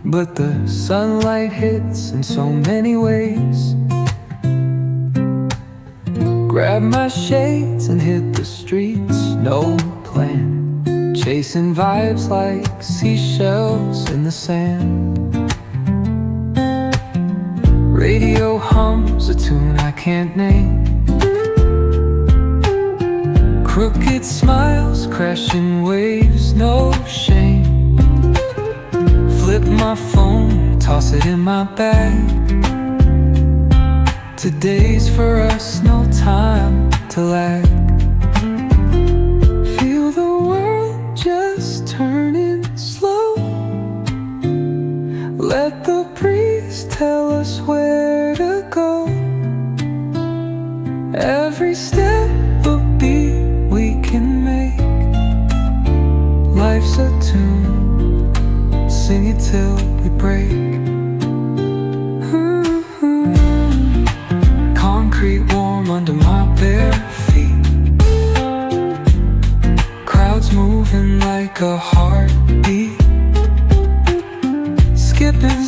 but the sunlight hits in so many ways. Grab my shades and hit the streets, no plan, chasing vibes like seashells in the sand. Radio hums a tune I can't name. Crooked smiles, crashing waves, no shame. Flip my phone, toss it in my bag. Today's for us, no time to lag. Feel the world just turning slow. Let the breeze tell us where to go. Every step a beat we can make. Life's a tune, sing it till we break. Concrete warm under my bare feet. Crowds moving like a heart